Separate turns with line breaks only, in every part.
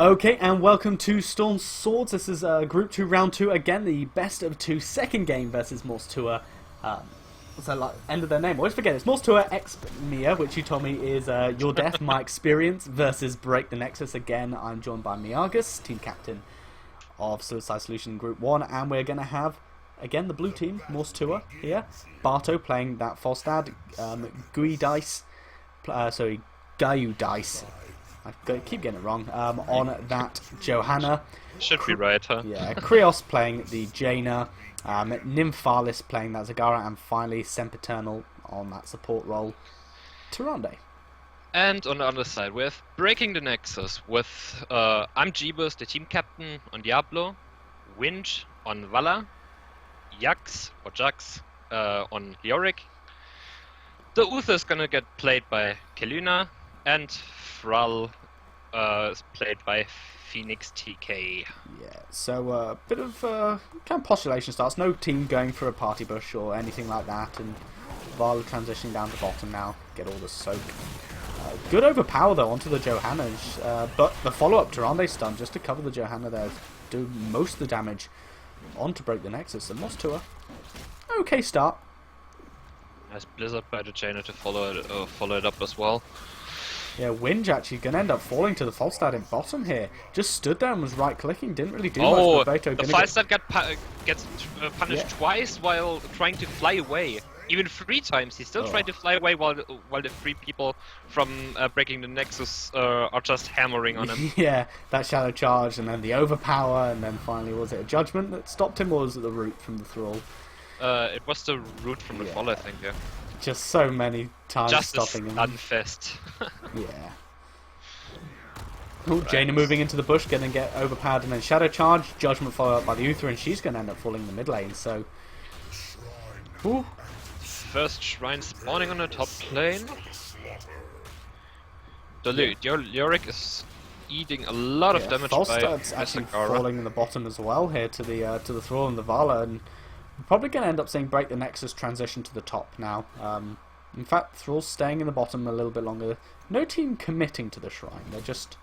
Okay, and welcome to Storm Swords. This is Group 2, Round 2. Again, the best of two second game versus Morse Tour. What's that like? End of their name. Always forget. It's Morse Tour X Mia, which you told me is Your Death, My Experience versus Break the Nexus. Again, I'm joined by Miagus, team captain of Suicide Solution Group 1. And we're going to have, again, the blue team, Morse Tour here. Barto playing that Falstad. Gui Dice. Gayu Dice. I keep getting it wrong. On that, Johanna.
Should be right, huh?
Yeah, Krios playing the Jaina. Nymphalis playing that Zagara. And finally, Sempiternal on that support role, Tyrande.
And on the other side, we have Breaking the Nexus with I'm Jeebus, the team captain on Diablo, Winch on Vala, Jax or Jax on Leoric. The Uther is gonna get played by Keluna, and Thrall is played by Phoenix TK.
Yeah, so a bit of kind of postulation starts. No team going for a party bush or anything like that, and Vala transitioning down to bottom now. Get all the soak. Good overpower though onto the Johanna, but the follow-up Tyrande stun just to cover the Johanna there, do most of the damage on to break the Nexus. And Moss Tour, okay start.
Nice Blizzard by the Jaina to follow it up as well.
Yeah, Winge actually going to end up falling to the Falstad in bottom here. Just stood there and was right-clicking, didn't really do much. But
the Falstad gets punished twice while trying to fly away. Even 3 times. He still tried to fly away while the 3 people from Breaking the Nexus are just hammering on him.
Yeah, that Shadow Charge and then the Overpower, and then finally, was it a Judgment that stopped him, or was it the Root from the Thrall?
It was the Root from the Fall, I think, yeah.
Just so many times
just
stopping him.
Unfest.
Yeah. Oh, Jaina moving into the bush, going to get overpowered, and then Shadow Charge, Judgment followed up by the Uther, and she's going to end up falling in the mid lane, so... Ooh.
First shrine spawning on the top lane. The Leoric is eating a lot of damage by
actually falling in the bottom as well here to the Thrall and the Vala, and we're probably going to end up seeing Break the Nexus transition to the top now. In fact, Thrall's staying in the bottom a little bit longer. No team committing to the shrine, they're just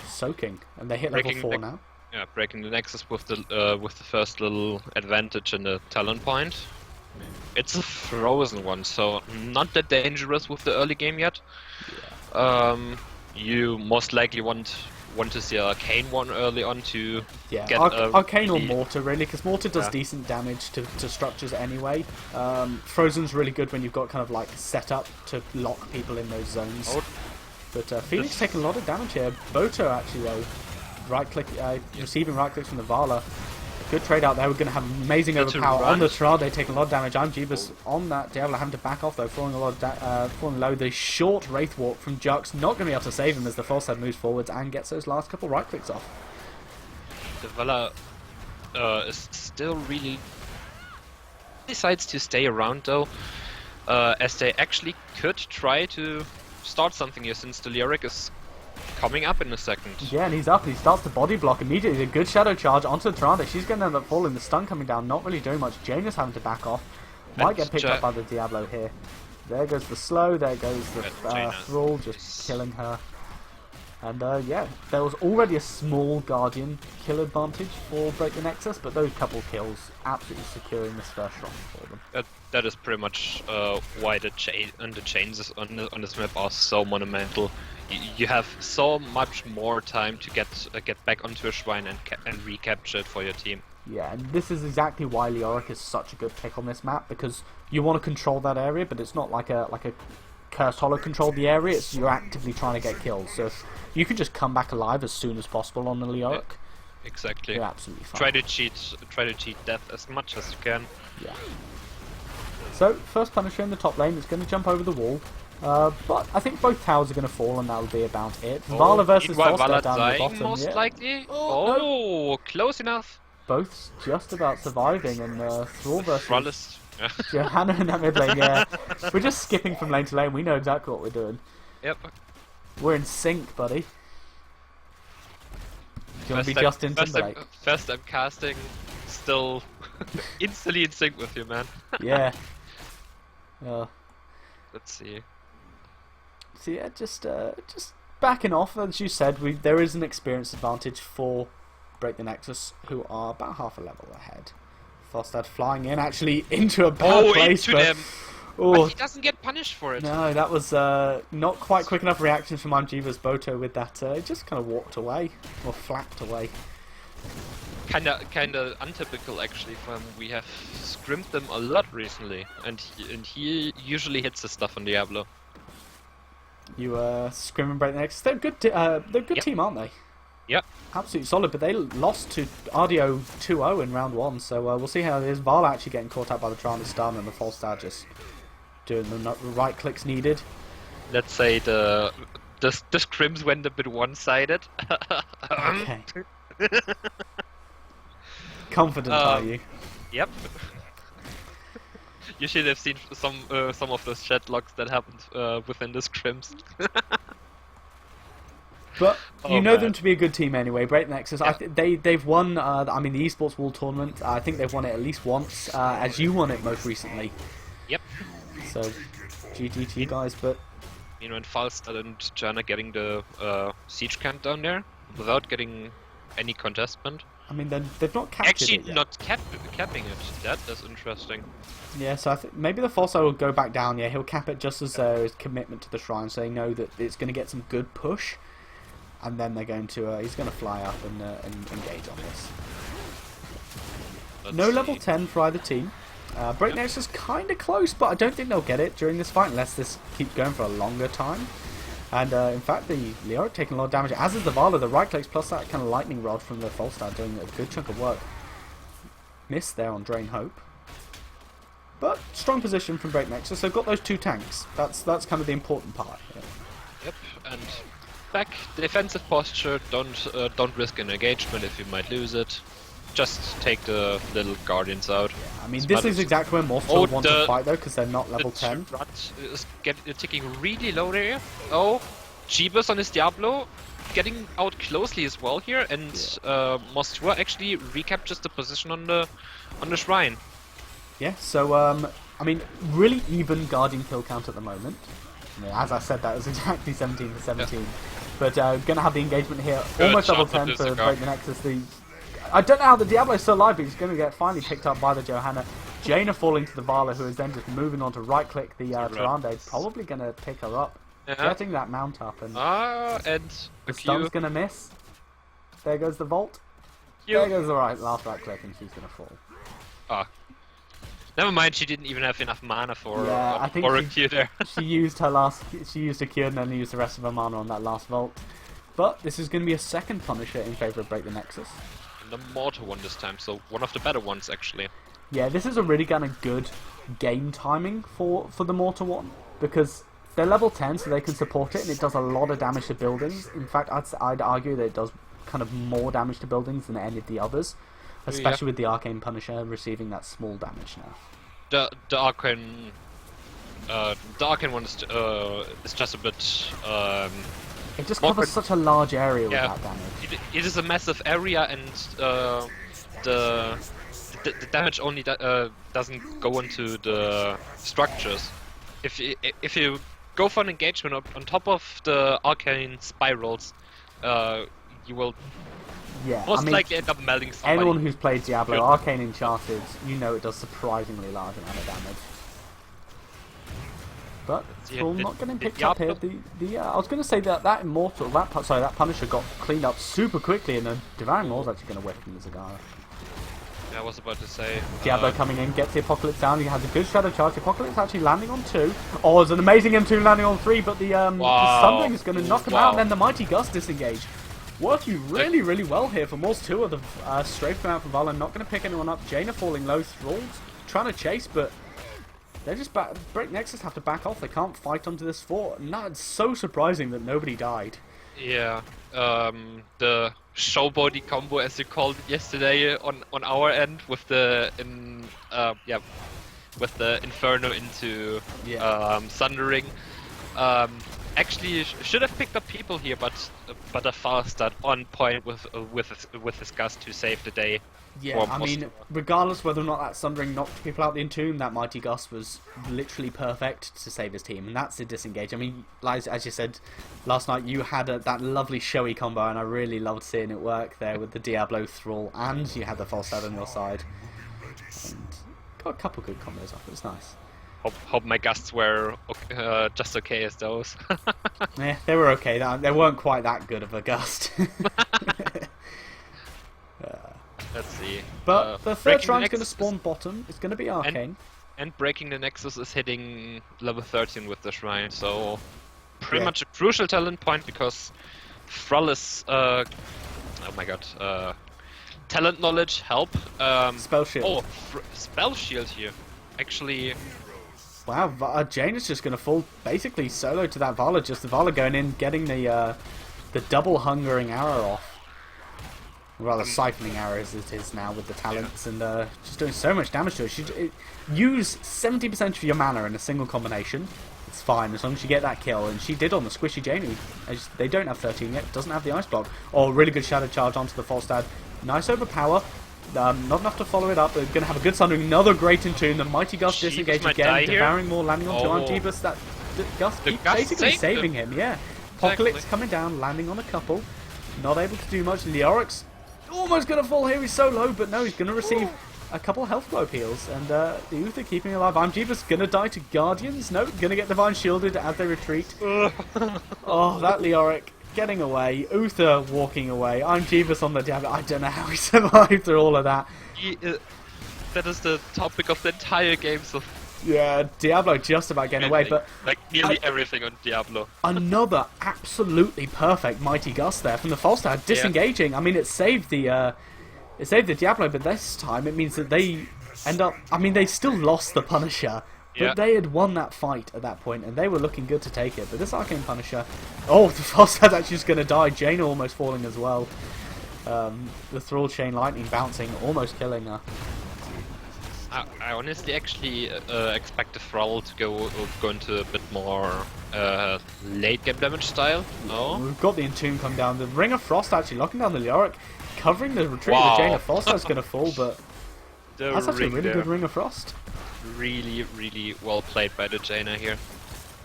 soaking, and they hit level 4 now.
Yeah, Breaking the Nexus with the first little advantage in the talent point. It's a frozen one, so not that dangerous with the early game yet. Yeah. You most likely want to see an Arcane one early on to get
Arcane or Mortar, really, because Mortar does decent damage to structures anyway. Frozen's really good when you've got kind of like set up to lock people in those zones. But Phoenix taking a lot of damage here. Boto actually though, receiving right clicks from the Vala. Good trade out there. We're going to have amazing overpower on the Tyrande, taking a lot of damage. I'm Jeebus on that Diablo, having to back off though, falling low. The short Wraith Walk from Jux, not going to be able to save him as the Falstad moves forwards and gets those last couple right clicks off.
The Vala is still really decides to stay around though, as they actually could try to start something here since the Leoric is coming up in a second.
Yeah, and he's up. He starts to body block immediately. A good Shadow Charge onto Tyrande. She's going to end up falling. The stun coming down, not really doing much. Jaina's having to back off. Might get picked up by the Diablo here. There goes the slow. There goes the Thrall, just killing her. And yeah, there was already a small Guardian kill advantage for Break the Nexus, but those couple kills absolutely securing this first run for them.
That is pretty much why the changes on this map are so monumental. You have so much more time to get back onto a shrine and recapture it for your team.
Yeah, and this is exactly why Leoric is such a good pick on this map, because you want to control that area, but it's not like a Cursed Hollow control the area. It's you're actively trying to get kills. So if you can just come back alive as soon as possible on the Leoric.
Yeah, exactly.
You're absolutely fine.
Try to cheat death as much as you can.
Yeah. So first Punisher in the top lane is going to jump over the wall. But I think both towers are going to fall, and that'll be about it. Vala versus Falstad down the bottom.
Most likely. No. Close enough.
Both just about surviving, and Thrall versus
Yeah.
Johanna in that mid lane. Yeah, we're just skipping from lane to lane. We know exactly what we're doing.
Yep.
We're in sync, buddy. Do you want to be Justin Timberlake?
First I'm casting, still instantly in sync with you, man.
Yeah.
Let's see.
So yeah, just backing off, as you said, there is an experience advantage for Break the Nexus, who are about half a level ahead. Fostad flying in, actually into a bad place.
Into them! But he doesn't get punished for it.
No, that was not quite quick enough reaction from Anjiva's Boto with that. It just kind of walked away, or flapped away.
Kinda untypical actually. From we have scrimmed them a lot recently, and he usually hits the stuff on Diablo.
You scrim and Break the Nexus. They're good. They're a good team, aren't they?
Yep.
Absolutely solid, but they lost to RDO 2-0 in round 1, so we'll see how it is. Vala actually getting caught out by the Triana stun and the false star just doing the right clicks needed.
Let's say the scrims went a bit one-sided.
Okay. Confident are you?
Yep. You should have seen some of those chat logs that happened within the scrims.
But you know them to be a good team anyway. Break Nexus, yeah. They've won. I mean, the esports World Tournament. I think they've won it at least once, as you won it most recently.
Yep.
So, GG to you guys. But
you know, and Falstad and Jana getting the siege camp down there without getting any contestment.
I mean, they've not captured
actually
it yet.
Not capping it. That is interesting.
Yeah, so I think maybe the Falstad will go back down. Yeah, he'll cap it just as his commitment to the shrine, so they know that it's going to get some good push. And then they're going to, he's going to fly up and engage on this. No level 10 for either team. Break Nexus is kind of close, but I don't think they'll get it during this fight unless this keeps going for a longer time. And in fact, the Leoric taking a lot of damage, as is the Vala, the right clicks plus that kind of lightning rod from the Falstad doing a good chunk of work. Missed there on Drain Hope. But strong position from Break Nexus, so they've got those 2 tanks. That's kind of the important part. Yeah.
Yep, and back defensive posture. Don't risk an engagement if you might lose it. Just take the little guardians out.
Yeah, I mean, this is exactly where most want to fight though, because they're not level 10.
Rat is ticking really low there. Oh, Jeebus on his Diablo getting out closely as well here, and Mostua actually recaptures the position on the shrine. Yeah,
so I mean, really even Guardian kill count at the moment. I mean, as I said, that was exactly 17 to 17. Yeah. But gonna have the engagement here, almost level 10 for Break the Nexus. I don't know how the Diablo's still alive, but he's going to get finally picked up by the Johanna. Jaina falling to the Vala, who is then just moving on to right-click the Tyrande. Probably going to pick her up. Getting that mount up. And the stun's going to miss. There goes the Vault. There goes the last right-click, and she's going to fall.
Ah. Never mind, she didn't even have enough mana for
a
Q there.
She used a Q and then used the rest of her mana on that last Vault. But this is going to be a second Punisher in favour of Break the Nexus.
The mortar one this time, so one of the better ones actually. Yeah,
this is a really kind of good game timing for the mortar one, because they're level 10 so they can support it and it does a lot of damage to buildings. In fact, I'd argue that it does kind of more damage to buildings than any of the others, especially with the Arcane Punisher receiving that small damage now.
The Arcane one is just a bit
it just covers such a large area with that damage.
It is a massive area, and the damage only doesn't go into the structures. If you go for an engagement on top of the arcane spirals, you will most likely end up melting somebody.
Anyone who's played Diablo, Arcane Enchanted, you know it does surprisingly large amount of damage. But still not getting picked up here. I was going to say that that Punisher got cleaned up super quickly, and then Devouring Maul's actually going to whip from the Zagara.
Yeah, I was about to say.
Diablo coming in, gets the Apocalypse down. He has a good Shadow Charge. The Apocalypse actually landing on 2. Oh, there's an amazing M2 landing on 3, but the Sundering is going to knock him out, and then the Mighty Gust disengage. Working really, really well here for Morse 2 of the strafe come out from Vala, not going to pick anyone up. Jaina falling low, Thralled trying to chase, but they're just Break Nexus have to back off. They can't fight onto this fort. And it's so surprising that nobody died.
Yeah, the show body combo, as you called it yesterday, on our end with the with the Inferno into Sundering. actually should have picked up people here, but a fast start on point with his gust to save the day.
Yeah, I mean, regardless whether or not that Sundering knocked people out the Entomb, that Mighty Gust was literally perfect to save his team, and that's the disengage. I mean, like, as you said last night, you had that lovely showy combo, and I really loved seeing it work there with the Diablo Thrall, and you had the false start on your side. And got a couple good combos off, it was nice.
Hope my gusts were just okay as those.
Yeah, they were okay. They weren't quite that good of a gust.
Let's see.
But the third shrine's going to spawn bottom. It's going to be Arcane.
And breaking the Nexus is hitting level 13 with the shrine, so pretty much a crucial talent point because Thrall is... oh my god. Talent knowledge, help.
Spell shield.
Oh, spell shield here. Actually...
Wow, Jane is just going to fall basically solo to that Vala. Just the Vala going in, getting the double hungering arrow off. Rather siphoning arrows as it is now with the talents, and just doing so much damage to her. Use 70% of your mana in a single combination. It's fine as long as you get that kill, and she did on the squishy Jane, who they don't have 13 yet, doesn't have the ice block. Oh, really good shadow charge onto the Falstad. Nice overpower. Not enough to follow it up. They're going to have a good Sundering. Another great Entomb. The Mighty Gust disengage again. Devouring more, landing onto Argibus. That Gust keeps basically saving him. Yeah. Apocalypse coming down, landing on a couple. Not able to do much. Leoric's almost going to fall here. He's so low, but no, he's going to receive a couple health globe heals. And the Uther keeping alive. Argibus going to die to Guardians. No, going to get Divine Shielded as they retreat. Oh, that Leoric getting away. Uther walking away. Argibus on the Diablo. I don't know how he survived through all of that.
That is the topic of the entire game. So
yeah, Diablo just about getting away, but
like nearly everything on Diablo.
Another absolutely perfect Mighty Gust there from the Falstad, disengaging. I mean, it saved the Diablo, but this time it means that they end up. I mean, they still lost the Punisher, but they had won that fight at that point, and they were looking good to take it. But this Arcane Punisher, oh, the Falstad's actually just going to die. Jaina almost falling as well. The Thrall Chain Lightning bouncing, almost killing her.
I honestly actually expect the Thrall to go into a bit more late game damage style. No,
we've got the Entomb come down. The Ring of Frost actually locking down the Leoric, covering the retreat of the Jaina. Falstad's going to fall, but that's actually a really good Ring of Frost.
Really, really well played by the Jaina here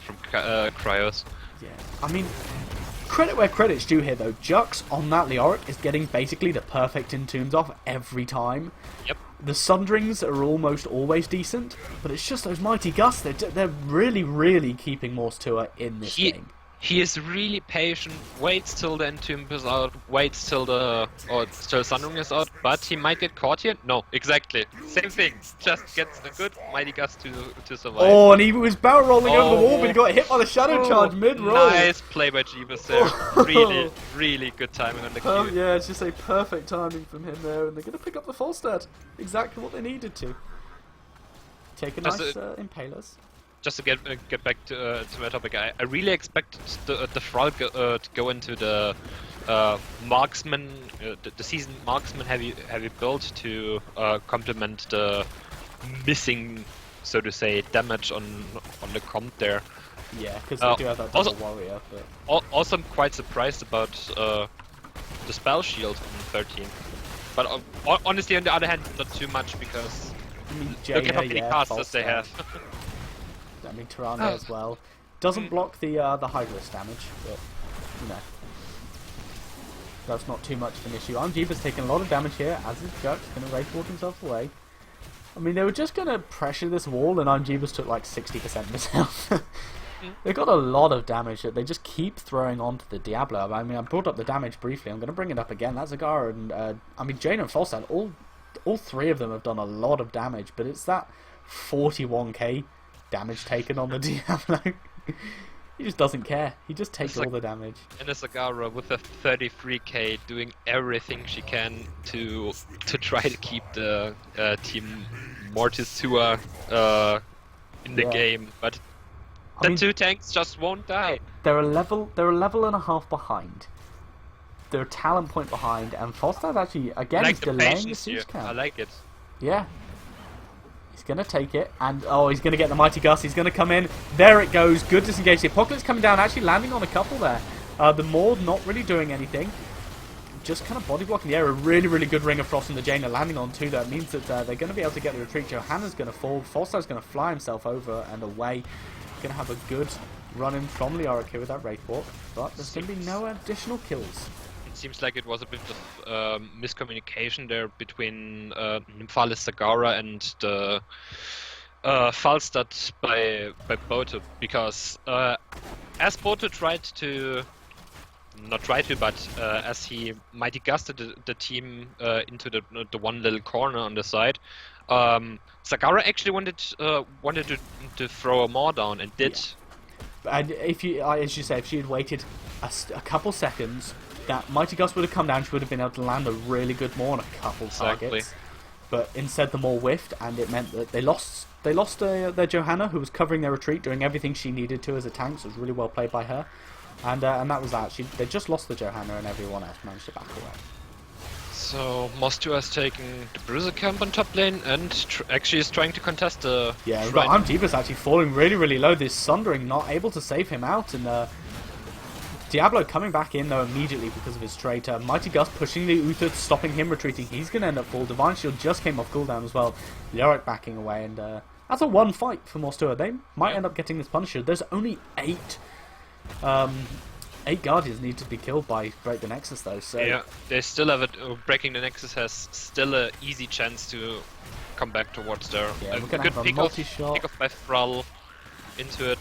from Cryos.
Yeah, I mean, credit where credit's due here though. Jux on that Leoric is getting basically the perfect Entombs off every time.
Yep.
The Sunderings are almost always decent, but it's just those Mighty Gusts. They're really, really keeping Morse Tour in this game.
He is really patient, waits till the Entomb is out, waits till Sundering is out, but he might get caught here. No, exactly. Same thing. Just gets a good Mighty Gust to survive.
Oh, and he was barrel rolling over the wall, but he got hit by the Shadow Charge mid-roll.
Nice play by Jeebus there. Really, really good timing on the Q.
Yeah, it's just a perfect timing from him there, and they're going to pick up the Falstad. Exactly what they needed to. Take a nice Impalers.
Just to get back to my topic, I really expected the Thrall to go into the marksman, the seasoned marksman heavy build to complement the missing, so to say, damage on the comp there.
Yeah, because they do have that double warrior. But
also, I'm quite surprised about the spell shield in 13. But honestly, on the other hand, not too much because look at how many casters they have.
I mean, Tirana as well. Doesn't block the Hydrus damage, but, you know. That's not too much of an issue. Argibus taking a lot of damage here, as is Jux, going to rage-walk himself away. I mean, they were just going to pressure this wall, and Argibus took like 60% of his health. They got a lot of damage that they just keep throwing onto the Diablo. I mean, I brought up the damage briefly. I'm going to bring it up again. That Zagara and, I mean, Jaina and Falstad, all three of them have done a lot of damage, but it's that 41k damage taken on the Diablo. He just doesn't care. He just takes all the damage.
And a Zagara with a 33k doing everything she can to try to keep the team Mortis Tour in the game, but the two tanks just won't die.
They're a level and a half behind. They're a talent point behind, and Falstad actually again is delaying the siege count.
I like it.
Yeah. He's going to take it, and oh, he's going to get the Mighty Gus. He's going to come in. There it goes. Good disengage. The Apocalypse coming down, actually landing on a couple there. The Maud not really doing anything. Just kind of body blocking the area. Really, really good Ring of Frost and the Jaina landing on too. That means that they're going to be able to get the retreat. Johanna's going to fall. Falstaff's going to fly himself over and away. Going to have a good run in from Leoric here with that Wraith Walk. But there's going to be no additional kills.
It seems like it was a bit of miscommunication there between Nymphalis Sagara and the Falstad by Bote, because as Bote tried to, not try to, but as he mighty gusted the team into the one little corner on the side, Sagara actually wanted to throw a Maw down and did.
Yeah. And if you, as you say, if she had waited a couple seconds, that Mighty Gus would have come down. She would have been able to land a really good Maw on a couple targets. But instead, the Maw whiffed, and it meant that they lost. They lost their Johanna, who was covering their retreat, doing everything she needed to as a tank. So it was really well played by her. And that was that. They just lost the Johanna, and everyone else managed to back away.
So Mostua has taken the Bruiser camp on top lane and actually is trying to contest the.
Yeah, but Jeebus actually falling really, really low. This Sundering not able to save him out, and Diablo coming back in though immediately because of his traitor. Mighty Gus pushing the Uther, stopping him retreating. He's going to end up full. Divine Shield just came off cooldown as well. Leoric backing away, and that's a one fight for Mostua. They might end up getting this Punisher. There's only 8 Guardians need to be killed by Break the Nexus though, so...
Yeah, they still have it. Breaking the Nexus has still an easy chance to come back towards there.
Yeah, we're
good
have a
pick
multi-shot.
off by Thrall into it.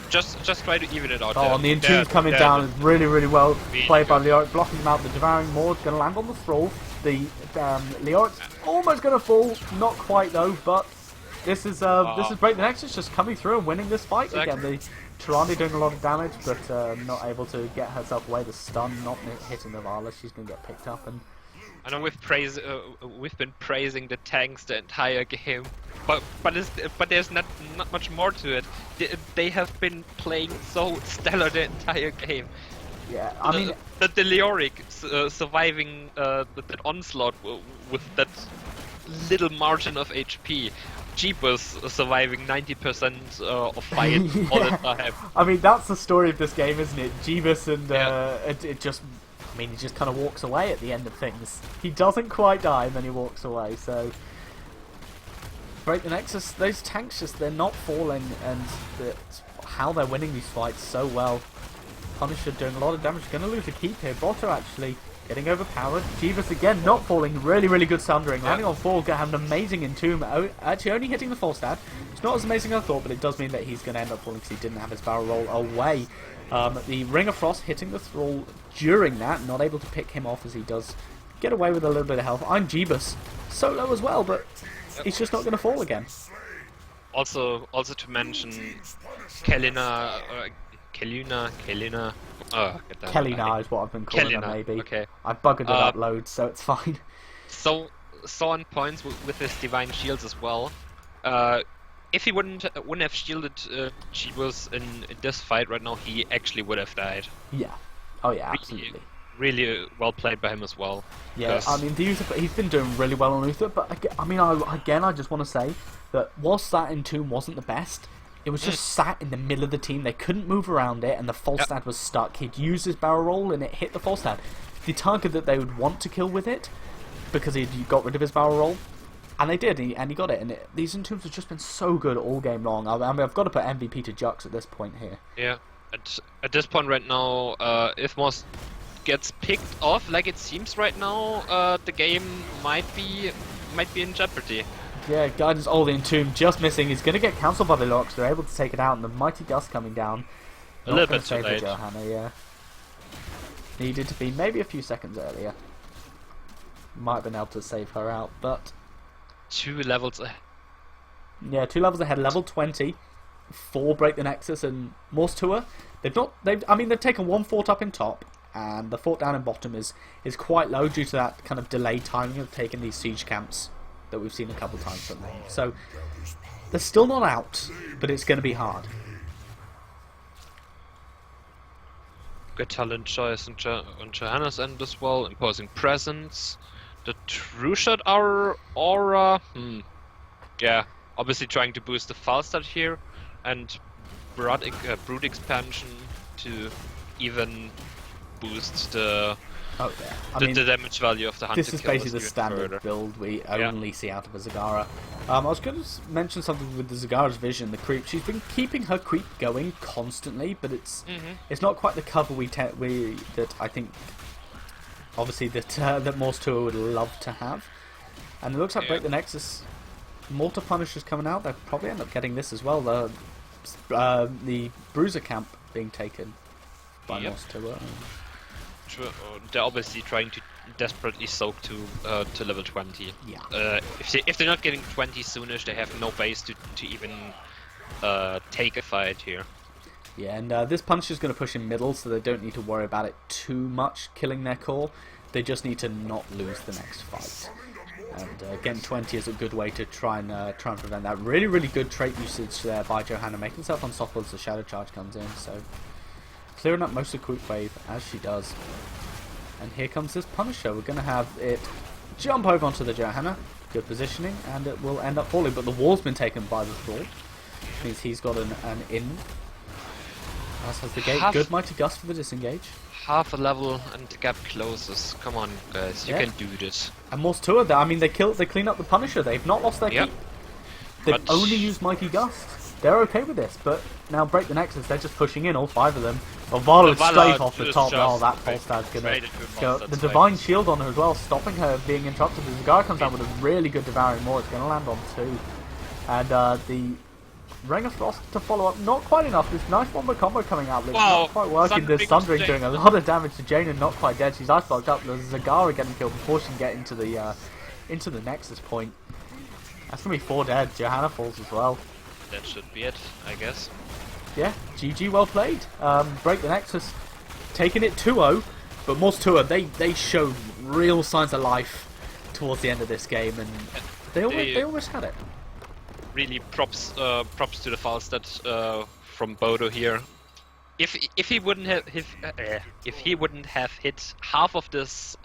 Just try to even it out.
Oh, and the Entomb's coming down is really, really well played by Leoric, blocking him out. The Devouring Maw going to land on the Thrall. The Leoric's almost going to fall, not quite though, but this is Break the Nexus just coming through and winning this fight again. The Tyrande doing a lot of damage, but not able to get herself away. The stun not hitting Navala. She's going to get picked up. And
I know we've been praising the tanks the entire game, but there's not much more to it. They have been playing so stellar the entire game.
Yeah, I mean
the Leoric surviving that onslaught with that little margin of HP. Jeepers surviving 90% of fight all the time.
I mean, that's the story of this game, isn't it? Jeebus and it just... I mean, he just kind of walks away at the end of things. He doesn't quite die, and then he walks away, so... Break the Nexus, those tanks just, they're not falling, and how they're winning these fights so well. Punisher doing a lot of damage, going to lose a keep here. Boto actually getting overpowered. Jeebus again not falling, really, really good Sundering. Landing on 4, going to have an amazing Entomb. Actually only hitting the full stat. It's not as amazing as I thought, but it does mean that he's going to end up falling because he didn't have his barrel roll away. The Ring of Frost hitting the Thrall during that, not able to pick him off as he does get away with a little bit of health. I'm Jeebus, solo as well, but he's just not going to fall again.
Also to mention, Kelina.
Kelina is what I've been calling her, maybe.
Okay.
I buggered it up loads, so it's fine.
So on points with his Divine Shields as well. If he wouldn't have shielded Jeebus in this fight right now, he actually would have died.
Yeah. Oh yeah, absolutely.
Really well played by him as well.
Yeah, I mean, he's been doing really well on Uther, but I mean, I just want to say that whilst that Entomb wasn't the best, it was just sat in the middle of the team. They couldn't move around it, and the Falstad was stuck. He'd used his barrel roll, and it hit the Falstad. The target that they would want to kill with it, because he got rid of his barrel roll, and they did, and he got it. And these Entombs have just been so good all game long. I mean, I've got to put MVP to Jux at this point here.
Yeah, at this point right now, if Moss gets picked off like it seems right now, the game might be in jeopardy.
Yeah, Guidance, the Entomb just missing. He's going to get cancelled by the locks. They're able to take it out, and the Mighty Gus coming down.
A little bit too late.
Johanna, yeah. Needed to be maybe a few seconds earlier. Might have been able to save her out, but
2 levels ahead.
Yeah, 2 levels ahead. Level 20 for Break the Nexus and Morse Tour. They've taken 1 fort up in top, and the fort down in bottom is quite low due to that kind of delayed timing of taking these siege camps that we've seen a couple of times from them. So they're still not out, but it's going to be hard.
Good talent choice on Johanna's end as well, imposing presence. The True Shot Aura. Yeah, obviously trying to boost the Falstad here, and Brood Expansion to even boost the
Oh yeah, I mean,
the damage value of the Hunter
this is
Killers
basically the
even
standard
further.
build we only see out of a Zagara. I was going to mention something with the Zagara's vision, the creep. She's been keeping her creep going constantly, but it's not quite the cover that I think, obviously, that Morse Tour would love to have. And it looks like Break the Nexus, Mortar Punisher's coming out. They'll probably end up getting this as well. The Bruiser camp being taken by Morse Tour.
They're obviously trying to desperately soak to level 20.
Yeah.
If they're not getting 20 soonish, they have no base to even take a fight here.
Yeah, and this Punisher's going to push in middle, so they don't need to worry about it too much killing their core. They just need to not lose the next fight. And getting 20 is a good way to try and prevent that. Really, really good trait usage there by Johanna, making herself unstoppable as the Shadow Charge comes in. So clearing up most of the quick wave as she does. And here comes this Punisher. We're going to have it jump over onto the Johanna. Good positioning, and it will end up falling. But the wall's been taken by the Thrall. Means he's got an in. As has the gate. Good Mighty Gust for the disengage.
Half a level and the gap closes. Come on, guys, you can do this.
And Morse Tour, I mean, they clean up the Punisher. They've not lost their keep. They've only used Mighty Gust. They're okay with this, but now Break the Nexus, they're just pushing in, all 5 of them. Well, Vala straight off the top. Oh, that Polstad's gonna go. The Divine Shield on her as well, stopping her being interrupted. The Zagara comes out with a really good Devouring Maw. It's going to land on 2. And the Ring of Frost to follow up. Not quite enough. This nice Bomber combo coming out, but it's not quite working. The Sundering doing a lot of damage to Jane and not quite dead. She's ice blocked up. The Zagara getting killed before she can get into the Nexus point. That's going to be 4 dead. Johanna falls as well.
That should be it, I guess.
Yeah, GG, well played. Break the Nexus, taking it 2-0, but Morse Tour, they showed real signs of life towards the end of this game, and they almost had it.
Really props to the Falstad from Bodo here. If he wouldn't have hit half of this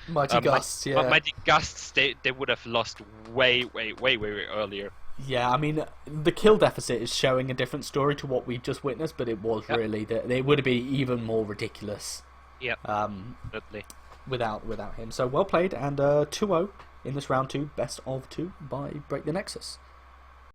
Mighty Gusts,
Mighty Gusts, they would have lost way earlier.
Yeah, I mean, the kill deficit is showing a different story to what we just witnessed, but it was really it would have been even more ridiculous.
Yeah, definitely.
Without him. So well played, and 2-0 in this round 2, best of 2 by Break the Nexus.